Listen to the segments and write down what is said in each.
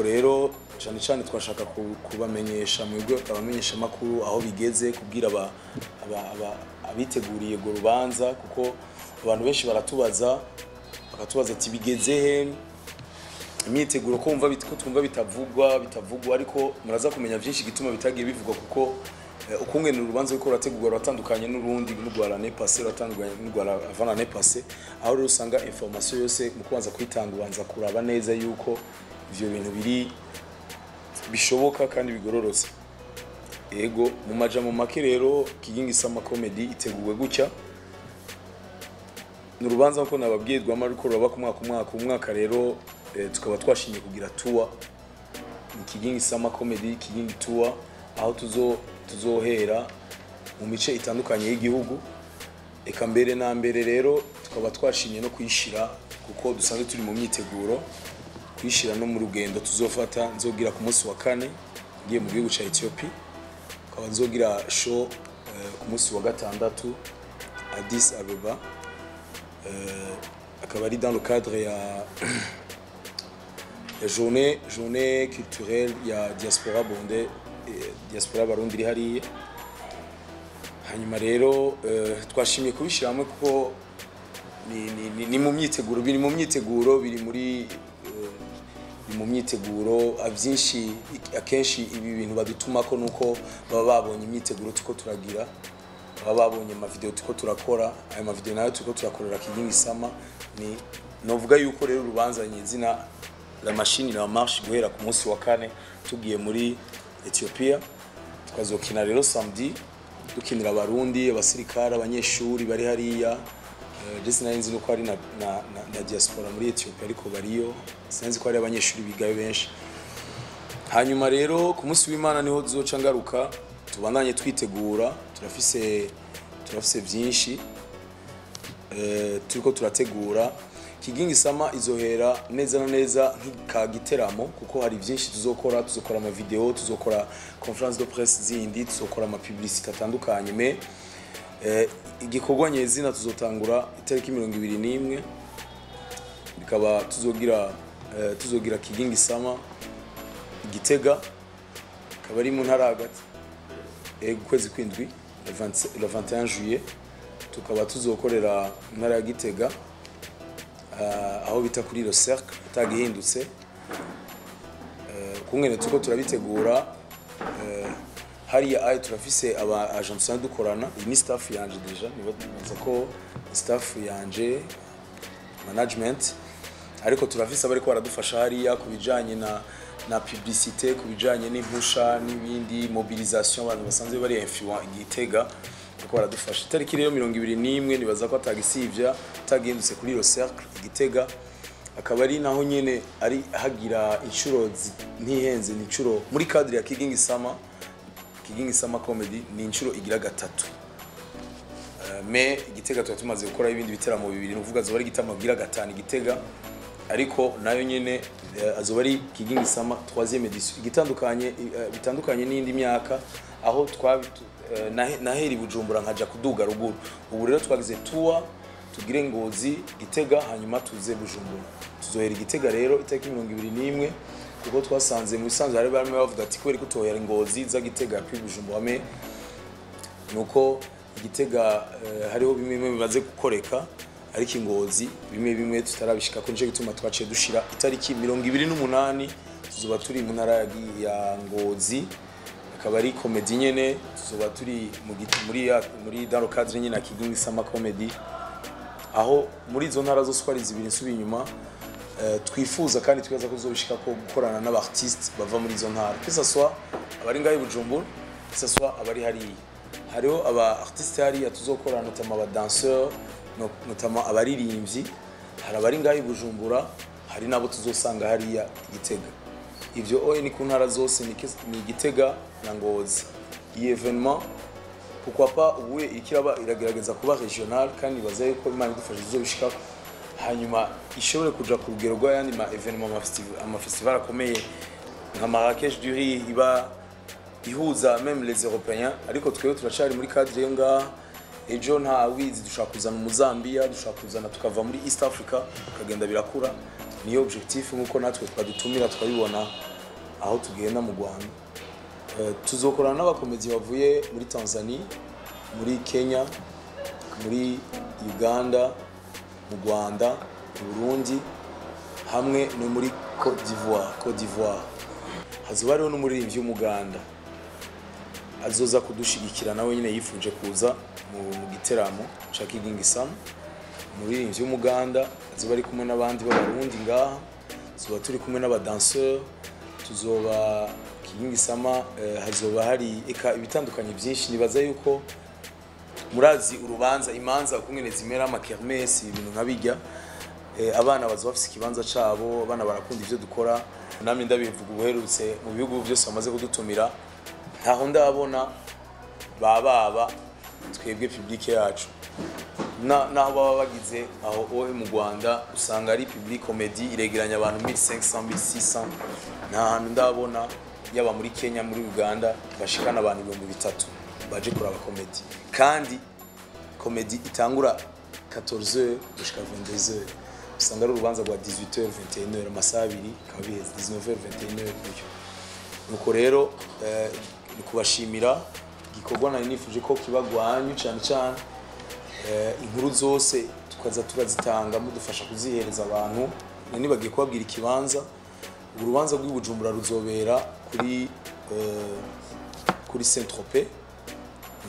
nuko rero cyane cyane twashaka kubamenyesha mwebwe abamenyesha makuru aho bigeze kubwira abiteguriye go rubanza kuko abantu benshi bakatubaza ati bigeze he imyiteguro ko twumva bitavugwa ariko muraza kumenya byinshi gituma bitagiye bivugwa kuko ukungene urubanza riko rategurwa ratandukanye n'urundi n'ugwara ne passé ratandukanye n'ugwara avant ne passé aho rero usanga information yose mu kubanza kwitanga ubanza kuraba neza yuko ivyo bintu biri bishoboka kandi bigororotse ego mu majambo make rero KIGINGI SUMMER COMEDY iteguwe gutya n'urubanza ko nababwirwa amariko raba ku mwaka rero tukaba twashimye kugira tour KIGINGI SUMMER COMEDY KIGINGI tour aho tuzohera mu mice itandukanye y'igihugu eka mbere na mbere rero tukaba twashimye no kwishira kuko dusanzwe turi mu myiteguro kwishira no mu rugendo tuzofata nzogira ku munsi wa kane ngiye mu gihugu ca Ethiopia akaba nzogira show ku munsi wa gatandatu Addis Abeba akaba ari dans le cadre ya journée culturelle ya diaspora bonde diaspora barundi iri hariye hanyuma rero twashimye kubishiramwe kuko ni mu myiteguro biri mu myiteguro avyinshi akenshi ibi bintu badutumako nuko baba babonye imyiteguro tuko turagira baba babonye ama video tuko turakora ayo ma video nayo tuko turakorera KIGINGI SUMMER ni novuga yuko rero urubanza nyizina la machine na marche guhera ku munsi wa kane tugiye muri Ethiopia tukazokina rero samedi dukinira abarundi abasirikare abanyeshuri bari hariya Jesse narinzi nuko ari na diaspora muri Ethiopia ariko bariyo sinzi ko ari abanyeshuri bigayo benshi hanyuma rero ku munsi w'Imana niho tuzoca ngaruka tubandanye twitegura turafise byinshi turiko turategura KIGINGI SUMMER izohera neza na neza nk'ikagiteramo kuko hari byinshi tuzokora ama video tuzokora conference de presse zindi tuzokora ama publicité atandukanye me igikorwa nyezina tuzotangura itariki 21 bikaba tuzogira KIGINGI SUMMER igitega akaba ari mu ntara hagati kwezi kwindwi le 21 juillet tukaba tuzokorera ntara ya Gitega aho bita kuri le cercle tagihindutse kungene tuko turabitegura hariya ayi turafise aba agents dukorana ni staff yanje deja nibaza ko staff yanje management ariko turafise abari ko baradufasha hariya kubijanye na publicité kubijanye n'impusha n'ibindi mobilisation abantu basanzwe bari influent Gitega ko baradufasha tariki rero 21 nibaza ko atagisivya tagindutse kuri le cercle Gitega akaba ari naho nyene ari hagira inshuro ntihenze ni inshuro muri cadre ya KIGINGI SUMMER COMEDY ni inshuro igira gatatu me Gitega tumaze gukora ibindi biteramo bibiri nuvuga zo bari gitamo gira gatanu Gitega ariko nayo nyene azoba ari KIGINGI SUMMER 3e edition bitandukanye n'indi myaka aho naheri Bujumbura nkaja kuduga ruguru ubu rero twagize tour tugire Ngozi Gitega hanyuma tuze Bujumbura tuzohera Gitega rero itariki 21 kuko twasanze mu bisanzwe hari barimo bavuga ati kweri kutohera Ngozi za Gitega kuri Bujumbura me nuko Gitega hariho bimwe bimaze gukoreka ariko Ngozi bimwe tutarabishika ko nje gituma twaciye dushira itariki 28 tuzoba turi mu ntara ya Ngozi akaba ari comedy nyene tuzoba turi muri dans le cadre nyene na KIGINGI SUMMER COMEDY aho muri izo ntara zose kwari zibiri nsubi inyuma twifuza kandi twibaza ko zobishika ko gukorana n'abartistes bava muri izo ntara kisa swa abari ngaye Bujumbura kisa swa abari hariho aba artistes hariya tuzokorana notama aba danseurs notama abaririmbyi hari abari ngaye Bujumbura hari nabo tuzosanga hariya Gitega ivyo ni ku ntara zose ni Gitega na Ngozi iyi evenement pourquoi pas ubuye ikiraba iragerageza kuba regional kandi bazaye ko Imana idufasha izobishika hanyuma ishobore kuja ku rugero rwa yandi ma evenement ama festival akomeye nka Marrakech du Riz iba ihuza même les Européens ariko twewe turacari muri cadre yo nga ejo nta wizi dushaka kuzana mu Zambia dushaka kuzana tukava muri East Africa kagenda birakura niyo objectif nkuko natwe twadutumira twabibona aho tugenda mu Rwanda. Tuzokorana n'abakomedi bavuye muri Tanzania, muri Kenya, muri Uganda, mu Rwanda, mu Burundi, hamwe no muri Côte d'Ivoire. Hazoba hariho n'umuririmbyi w'Umuganda azoza kudushigikira nawe nyine yifuje kuza mu giteramo ca KIGINGI SUMMER. Umuririmbyi w'Umuganda azoba ari kumwe n'abandi b'abarundi ngaha, tuzoba turi kumwe n'abadanseur, tuzoba KIGINGI SUMMER. Hazoba hari ibitandukanye byinshi. Nibaza yuko murazi urubanza imanza ukungene zimera amakermesi ibintu nkabijya. Abana bazoba bafise ikibanza cabo, abana barakunda ivyo dukora. Namwe ndabivuga ubuherutse mu bihugu byose bamaze kudutumira, ntaho ndabona baba twebwe public yacu naho baba bagize aho mu Rwanda usanga ari public comedy iregeranya abantu 1500 1600. nta hantu ndabona yaba muri Kenya, muri Uganda bashikana abantu 3000 baje kuraba comedy, kandi comedy itangura 14h gushika 22h. usanga ari urubanza rwa 18h 21h amasaha abiri akaba biheze 19h 21h gutyo. Nuko rero kubashimira igikorwa nari nifuje ko kibagwanyu cyane inkuru zose tukaza turazitanga mudufasha kuzihereza abantu. Nani bagiye kubabwira ikibanza. Urubanza rw'Ibujumbura ruzobera kuri Saint-Tropez,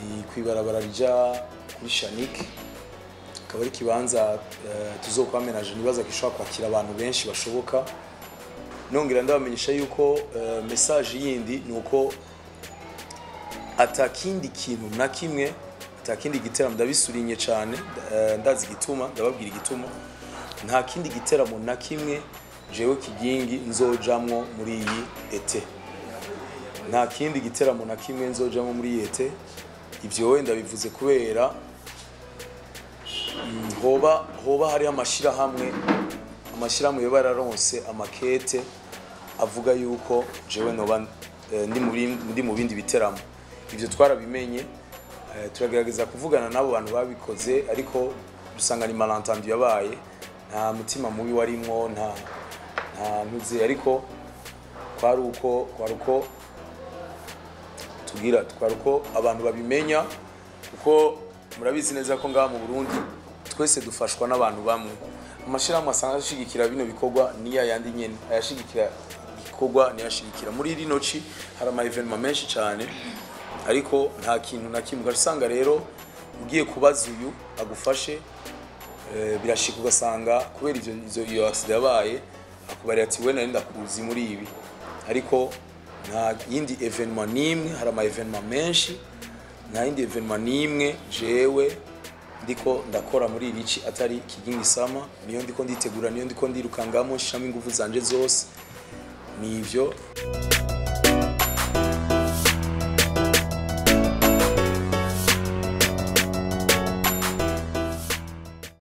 ni kwibarabara rija kuri Shanik. Akaba ari ikibanza tuzokwamenaje, nibaza gishobora kwakira abantu benshi bashoboka. Nongera ndabamenyesha yuko message yindi nuko atakindi kintu na kimwe, atakindi giteramo, ndabisurinye cyane, ndazi igituma, ndababwira igituma. Nta kindi giteramo na kimwe jewe Kigingi nzojamwo muri iyi ete. Nta kindi giteramo na kimwe nzojamwo muri iyi ete. Ivyo wenda bivuze kubera hoba hari amashirahamwe bararonse amakete avuga yuko jewe noba ndi mu bindi biteramo. Ivyo twarabimenye, turagerageza kuvugana nabo bantu babikoze, ariko dusanga ni malentendu yabaye. Nta mutima mubi warimo, nta ntuze, ariko kwaruko tugira twaruko abantu babimenya, kuko murabizi neza ko ngaha mu Burundi twese dufashwa n'abantu bamwe. Amashirahamwe asanga ashigikira bino bikorwa niya yandi nyene, ayashigikira igikorwa niyashigikira. Muri rino ci hari ama evenement menshi cyane, ariko nta kintu na kimwe ugasanga. Rero ugiye kubaza uyu agufashe, birashika ugasanga kubera iyo accident yabaye akubari ati we nari ndakuzi muri ibi, ariko nta yindi evenement nimwe. Hari ama evenement menshi, nta yindi evenement nimwe jewe ndiko ndakora muri irici atari KIGINGI SUMMER. Niyo ndiko nditegura, niyo ndiko ndirukangamo shami ingufu zanje zose. Nivyo